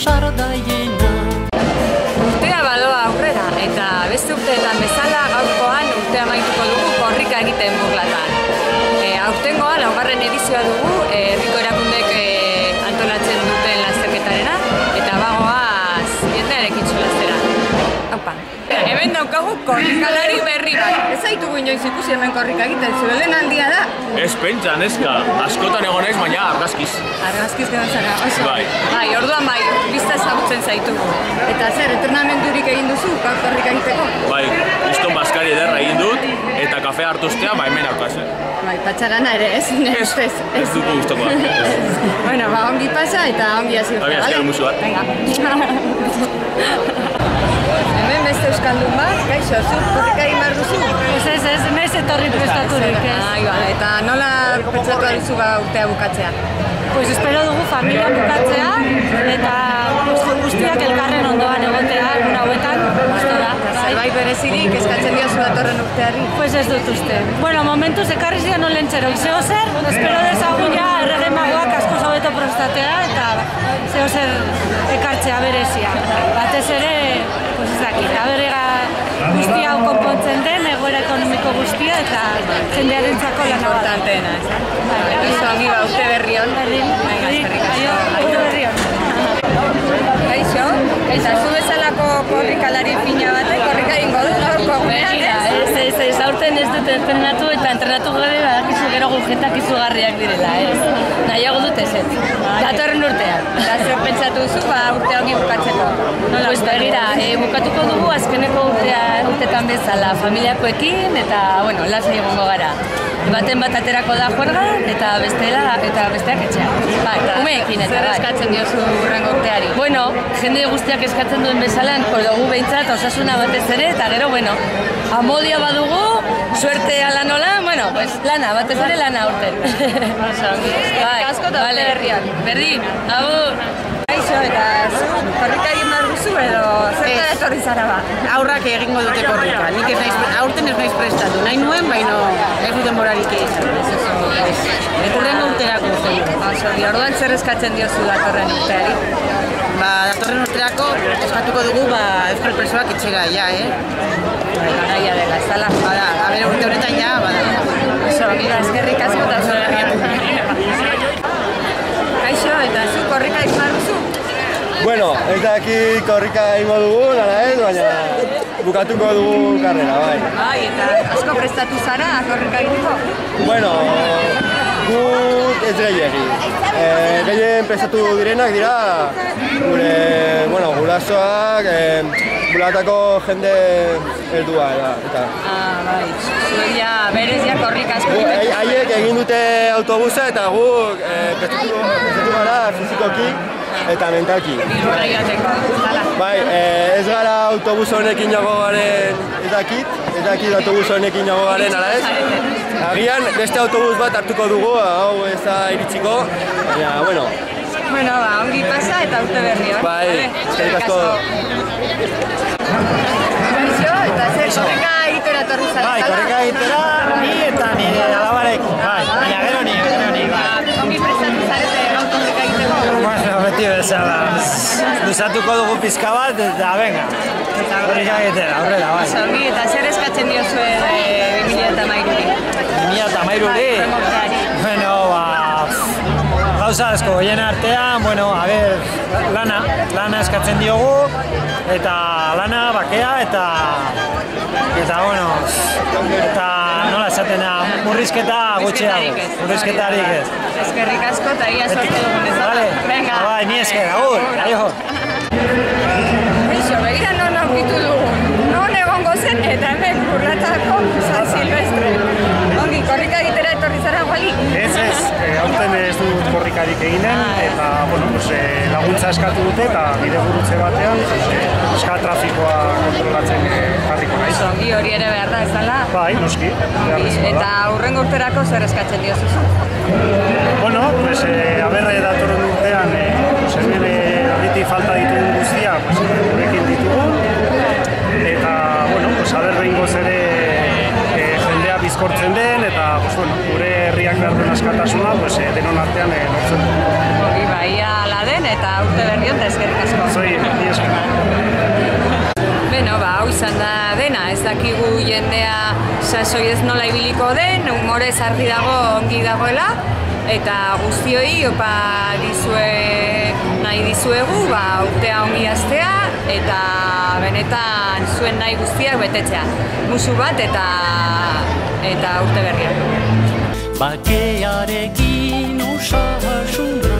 sardaiena. Urtea badoa aurrera, eta beste urteetan bezala gaurkoan urtea amaituko dugu korrika egiten Burlatan. Aurtengoa laugarren edizioa dugu, herriko erakundek antolatzen duten lasterketarena, eta bagoaz jendearekin solastera. Haupa. Hemen daukagu korrikalari berri bat. Ez zaitugu inoiz ikusi hemen korrika egiten, zure lehen handia da? Ez pentsa, neska. Askotan egon naiz, baina argazkiz. Argazkiz egon zara, oso. Bai, orduan bai, bizta ezagutzen zaitugu. Eta zer, entrenamendurik egin duzu, korrika egiteko? Bai, piston baskari ederra egin dut, eta kafea hartuztea, ba hemen haukaz. Bai, patxarana ere, ez? Ez dugu guztokoa. Bueno, ba, ongi pasa eta ongi hasi urtea, bale? Azkar musu bat. Hemen beste euskaldun bat, kaixo, zuk korrika egin behar duzu? Ez, naiz etorri prestaturik, ez. Eta nola pentsatu duzu urtea bukatzea? Pues espero dugu familia bukatzea, eta guztiak elkarren ondoan egotea, egun hauetan, gustu da. Zerbait berezirik eskatzen diozu datorren urteari? Pues ez dut uste. Bueno, momentuz ekarri zian olentzero, zeo zer, espero dezagun ja errege magoak asko hobeto prostatea, eta zeo zer ekartzea berezia. Batez ere, pues ez dakit, aberrega guzti hau konpontzen den, egoera ekonomiko guztia, eta jendearentzako lan hau. Importanteena, ez? Eso ongi ba, urte berri hon. Urte berri hon. Kaixo, eta zu bezalako korrikalari fina batek korrika egingo du gaurko egunean, ez? Ez, aurten ez dut entrenatu eta entrenatu gabe badakizu gero gujetak izugarriak direla, ez? Nahiago dut ez. Datorren urtean. Eta zer pentsatu duzu urte ongi bukatzeko? Pues begira, bukatuko dugu azkeneko urtetan bezala familiakoekin eta, bueno, lasai egongo gara. Baten bat aterako da juergan eta besteak etxean. Bai, umeekin eta bai. Zer eskatzen diozu hurrengo urteari? Bueno, jende guztiak eskatzen duen bezala, dugu behintzat osasuna batez ere, eta gero, bueno, amodio badugu, suerte ala nola, bueno, pues lana, batez ere lana urten. Eskerrik asko eta urte berrian. Berdin, agur! Kaixo, eta korrika egin behar duzu edo zerta etorri zara ba? Aurrak egingo dute korrika, aurten ez naiz prestatu, nahi nuen, baina ez duten borarik egin. Hurrengo urterako zen. Orduan zer eskatzen diozu datorren urteari? Datorren urterako eskatuko dugu euskal presoak etxera, ja, Garaia dela, ez dala? Bada, urte honetan ja, bada. Eskerrik asko eta Kaixo, eta zu korrika egin behar duzu? Bueno, ez daki korrika egingo dugu, baina bukatuko dugu karrera, bai. Bai, eta asko prestatu zara korrika egiteko? Bueno, guk ez gehiagi. Gehien prestatu direnak dira gure gurasoak, bulatako jende heldua eta. Bai, zuek ja berez ja korrika asko. Haiek egin dute autobusa eta guk prestatu gara fizikoki eta mentalki. Bilbora joateko, bai, ez gara autobus honekin jago garen ez dakit autobus honekin jago garen, ala ez? Agian beste autobus bat hartuko dugu, hau ez da iritsiko, baina, bueno. Bueno, ongi pasa eta urte berri hor. Bai, eskerrik asko. Kaixo, eta zer korrika egitera etorri zara? Bai, korrika egitera ni eta nire alabarekin, bai, baina gero ni, bai. Ongi prestatu zarete gaur korrika egiteko? Bueno, beti bezala, luzatuko dugu pizka bat eta venga, korrika egitera, aurrera, bai. Ongi, eta zer eskatzen diozue 2013-ri? 2013-ri? Bueno, gauza asko, goien artean, bueno, a ver, lana eskatzen diogu, eta lana, bakea, eta bueno, eta nola esaten da, murrizketa gutxiago, murrizketarik ez. Eskerrik asko eta ia sortu dugun ez da. Venga. Bai, ni esker, agur, aio. Eixo, begira non aurkitu dugun, non egongo zen eta hemen Burlatako San Silvestre. Ongi, korrika egitera etorri zara guali? Ez, aurten ez dut korrikarik eginen, eta laguntza eskatu dute, eta bide gurutze batean, trafikoa kontrolatzen jarriko naiz. Ongi, hori ere behar da, ez dala? Bai, noski. Eta hurrengo urterako zer eskatzen diozuzu? Bueno, aberre datorren urtean, hemen horretik falta ditugun guztia, horrekin ditugu, eta, bueno, aberre ingoz ere jendea bizkortzen den, eta gure herriak behar duen askatasuna denon artean lortzen du. Hori baia ala den eta urte berri on eskerrik asko. Zoi, ni esker. Beno, hau izan da dena, ez dakigu jendea sasoi ez nola ibiliko den, humorez argi dago ongi dagoela, eta guztioi opa nahi dizuegu urtea ongi hastea eta benetan zuen nahi guztiak betetzea. Musu bat eta urte berriak. Bakearekin osasuna,